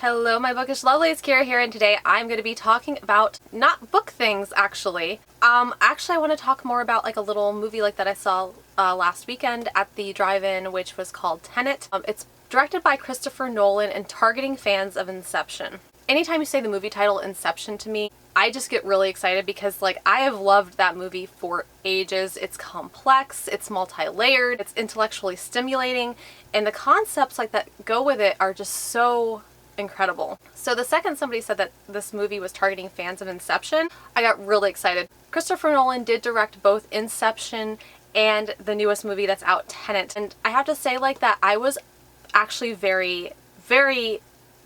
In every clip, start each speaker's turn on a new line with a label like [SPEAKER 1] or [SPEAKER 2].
[SPEAKER 1] Hello, my bookish lovelies, Kira here, and today I'm going to be talking about not book things, actually. Actually, I want to talk more about like a little movie like that I saw last weekend at the drive-in, which was called Tenet. It's directed by Christopher Nolan and targeting fans of Inception. Anytime you say the movie title Inception to me, I just get really excited because like I have loved that movie for ages. It's complex, it's multi-layered, it's intellectually stimulating, and the concepts like that go with it are just so incredible. So the second somebody said that this movie was targeting fans of Inception, I got really excited. Christopher Nolan did direct both Inception and the newest movie that's out, Tenet. And I have to say like that I was actually very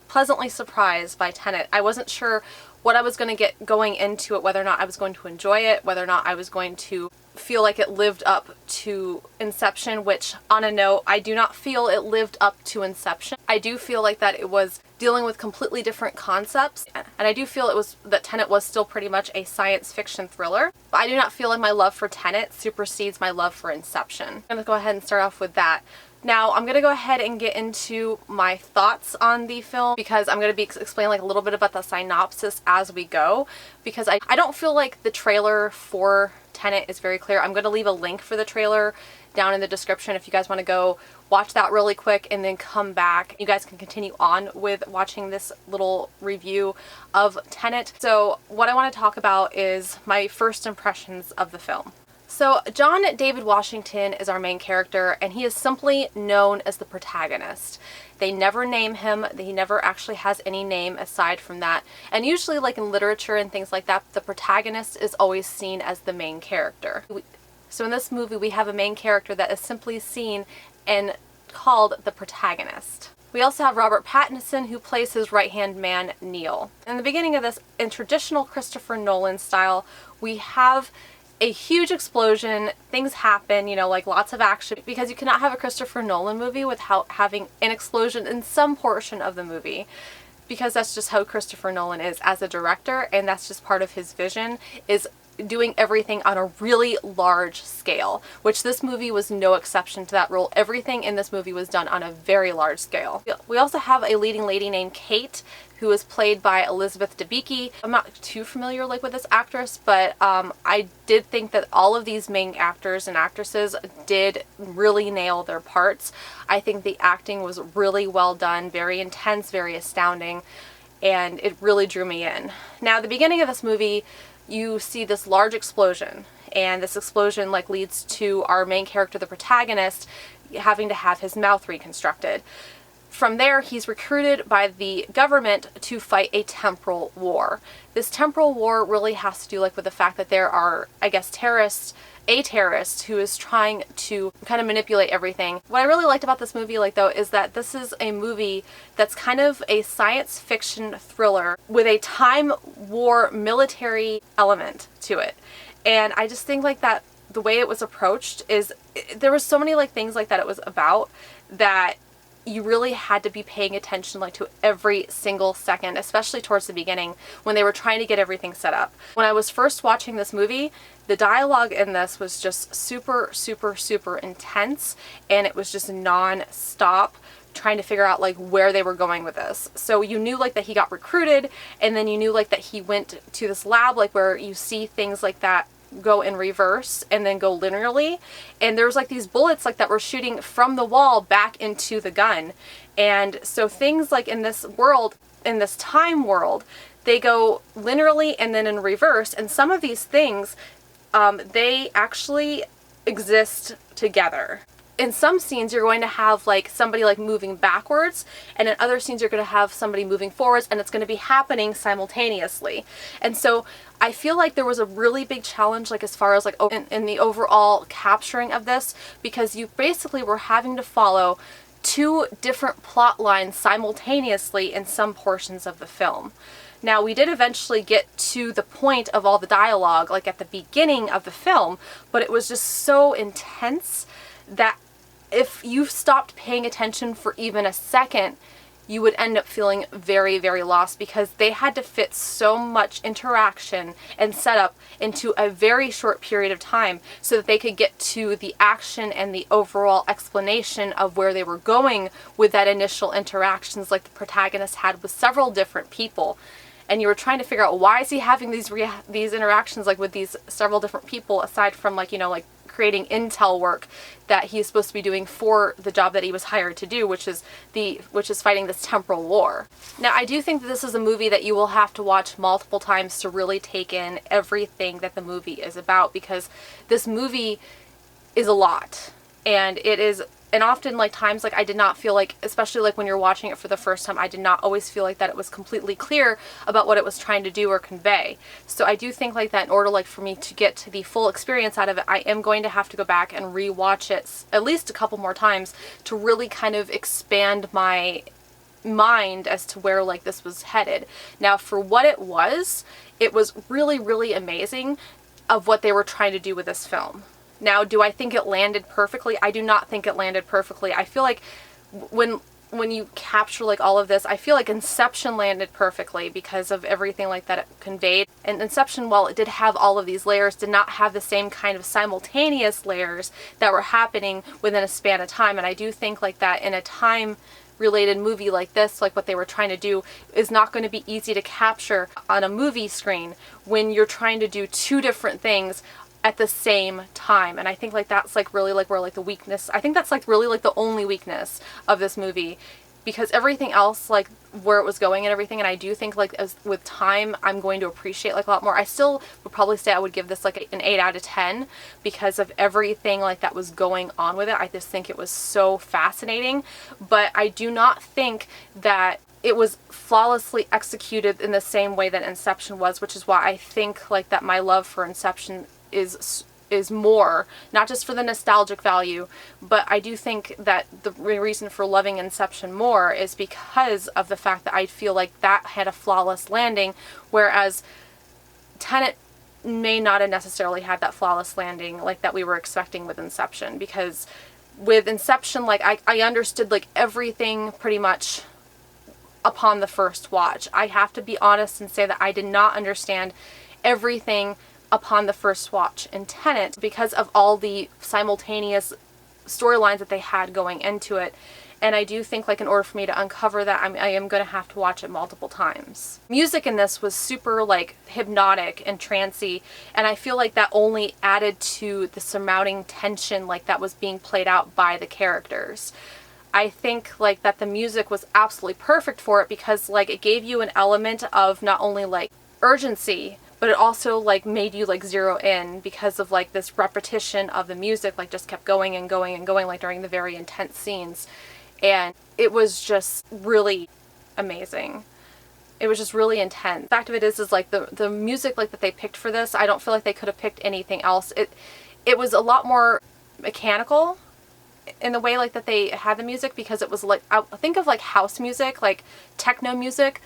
[SPEAKER 1] pleasantly surprised by Tenet. I wasn't sure what I was going to get going into it, whether or not I was going to enjoy it, whether or not I was going to feel like it lived up to Inception, which on a note, I do not feel it lived up to Inception. I do feel like that it was dealing with completely different concepts, and I do feel that Tenet was still pretty much a science fiction thriller, but I do not feel like my love for Tenet supersedes my love for Inception. I'm going to go ahead and start off with that. Now, I'm going to go ahead and get into my thoughts on the film because I'm going to be explaining like a little bit about the synopsis as we go, because I don't feel like the trailer for Tenet is very clear. I'm going to leave a link for the trailer down in the description if you guys want to go watch that really quick and then come back. You guys can continue on with watching this little review of Tenet. So what I want to talk about is my first impressions of the film. So John David Washington is our main character, and he is simply known as the protagonist. They never name him. He never actually has any name aside from that. And usually like in literature and things like that, the protagonist is always seen as the main character. So in this movie, we have a main character that is simply seen and called the protagonist. We also have Robert Pattinson, who plays his right-hand man, Neil. In the beginning of this, in traditional Christopher Nolan style, we have a huge explosion, things happen, you know, like lots of action, because you cannot have a Christopher Nolan movie without having an explosion in some portion of the movie, because that's just how Christopher Nolan is as a director, and that's just part of his vision, is doing everything on a really large scale, which this movie was no exception to that rule. Everything in this movie was done on a very large scale. We also have a leading lady named Kate, who is played by Elizabeth Debicki. I'm not too familiar like with this actress, but I did think that all of these main actors and actresses did really nail their parts. I think the acting was really well done, very intense, very astounding, and it really drew me in. Now, at the beginning of this movie, you see this large explosion, and this explosion like leads to our main character, the protagonist, having to have his mouth reconstructed. From there, he's recruited by the government to fight a temporal war. This temporal war really has to do like with the fact that there are, I guess, a terrorist who is trying to kind of manipulate everything. What I really liked about this movie, like though, is that this is a movie that's kind of a science fiction thriller with a time war military element to it. And I just think like that the way it was approached is, there was so many like things like that it was about that you really had to be paying attention like to every single second, especially towards the beginning when they were trying to get everything set up. When I was first watching this movie, the dialogue in this was just super intense, and it was just non-stop trying to figure out like where they were going with this. So you knew like that he got recruited, and then you knew like that he went to this lab like where you see things like that go in reverse and then go linearly, and there was like these bullets like that were shooting from the wall back into the gun. And so things like in this world, in this time world, they go linearly and then in reverse, and some of these things they actually exist together. In some scenes you're going to have like somebody like moving backwards, and in other scenes you're going to have somebody moving forwards, and it's going to be happening simultaneously. And so I feel like there was a really big challenge like as far as like in the overall capturing of this, because you basically were having to follow two different plot lines simultaneously in some portions of the film. Now, we did eventually get to the point of all the dialogue like at the beginning of the film, but it was just so intense that if you stopped paying attention for even a second, you would end up feeling very, very lost because they had to fit so much interaction and setup into a very short period of time so that they could get to the action and the overall explanation of where they were going with that initial interactions like the protagonist had with several different people. And you were trying to figure out, why is he having these interactions like with these several different people, aside from like, you know, like creating intel work that he's supposed to be doing for the job that he was hired to do, which is fighting this temporal war. Now, I do think that this is a movie that you will have to watch multiple times to really take in everything that the movie is about, because this movie is a lot, and it is. And often, like, times, like, I did not feel like, especially, like, when you're watching it for the first time, I did not always feel like that it was completely clear about what it was trying to do or convey. So I do think, like, that in order, like, for me to get to the full experience out of it, I am going to have to go back and re-watch it at least a couple more times to really kind of expand my mind as to where, like, this was headed. Now, for what it was really, really amazing of what they were trying to do with this film. Now, do I think it landed perfectly? I do not think it landed perfectly. I feel like when you capture like all of this, I feel like Inception landed perfectly because of everything like that it conveyed. And Inception, while it did have all of these layers, did not have the same kind of simultaneous layers that were happening within a span of time. And I do think like that in a time related movie like this, like what they were trying to do, is not going to be easy to capture on a movie screen when you're trying to do two different things at the same time. And I think like that's like really like where like the weakness, I think that's like really like the only weakness of this movie, because everything else, like where it was going and everything, and I do think like as with time I'm going to appreciate like a lot more. I still would probably say I would give this like an 8 out of 10 because of everything like that was going on with it. I just think it was so fascinating, but I do not think that it was flawlessly executed in the same way that Inception was, which is why I think like that my love for Inception is more, not just for the nostalgic value, but I do think that the reason for loving Inception more is because of the fact that I feel like that had a flawless landing, whereas Tenet may not have necessarily had that flawless landing like that we were expecting with Inception. Because with Inception, like I understood like everything pretty much upon the first watch. I have to be honest and say that I did not understand everything upon the first watch in Tenet because of all the simultaneous storylines that they had going into it. And I do think like in order for me to uncover that, I am going to have to watch it multiple times. Music in this was super like hypnotic and trancy, and I feel like that only added to the surmounting tension like that was being played out by the characters. I think like that the music was absolutely perfect for it because like it gave you an element of not only like urgency, but it also like made you like zero in because of like this repetition of the music, like just kept going and going and going like during the very intense scenes. And it was just really amazing. It was just really intense. The fact of it is like the music like that they picked for this, I don't feel like they could have picked anything else. It was a lot more mechanical in the way like that they had the music, because it was like, I think of like house music, like techno music,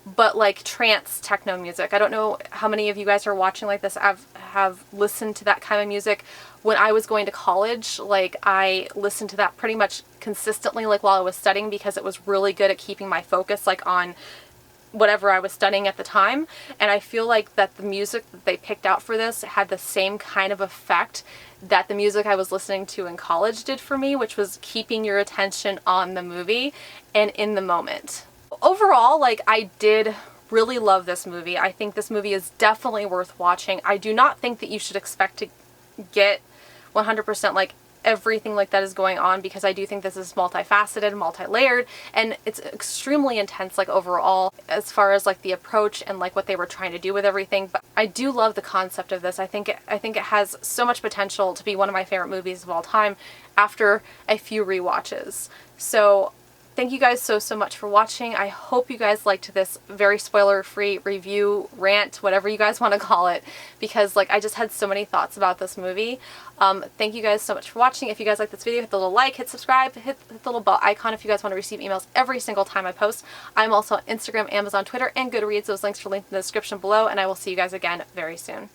[SPEAKER 1] but like trance techno music. I don't know how many of you guys are watching like this have listened to that kind of music. When I was going to college, like I listened to that pretty much consistently like while I was studying, because it was really good at keeping my focus like on whatever I was studying at the time. And I feel like that the music that they picked out for this had the same kind of effect that the music I was listening to in college did for me, which was keeping your attention on the movie and in the moment. Overall, like I did really love this movie. I think this movie is definitely worth watching. I do not think that you should expect to get 100% like everything like that is going on, because I do think this is multifaceted, multi-layered, and it's extremely intense like overall as far as like the approach and like what they were trying to do with everything. But I do love the concept of this. I think it has so much potential to be one of my favorite movies of all time after a few rewatches. So thank you guys so much for watching. I hope you guys liked this very spoiler-free review, rant, whatever you guys want to call it, because like I just had so many thoughts about this movie. Thank you guys so much for watching. If you guys like this video, hit the little like, hit subscribe, hit the little bell icon if you guys want to receive emails every single time I post. I'm also on Instagram, Amazon, Twitter, and Goodreads. Those links are linked in the description below, and I will see you guys again very soon.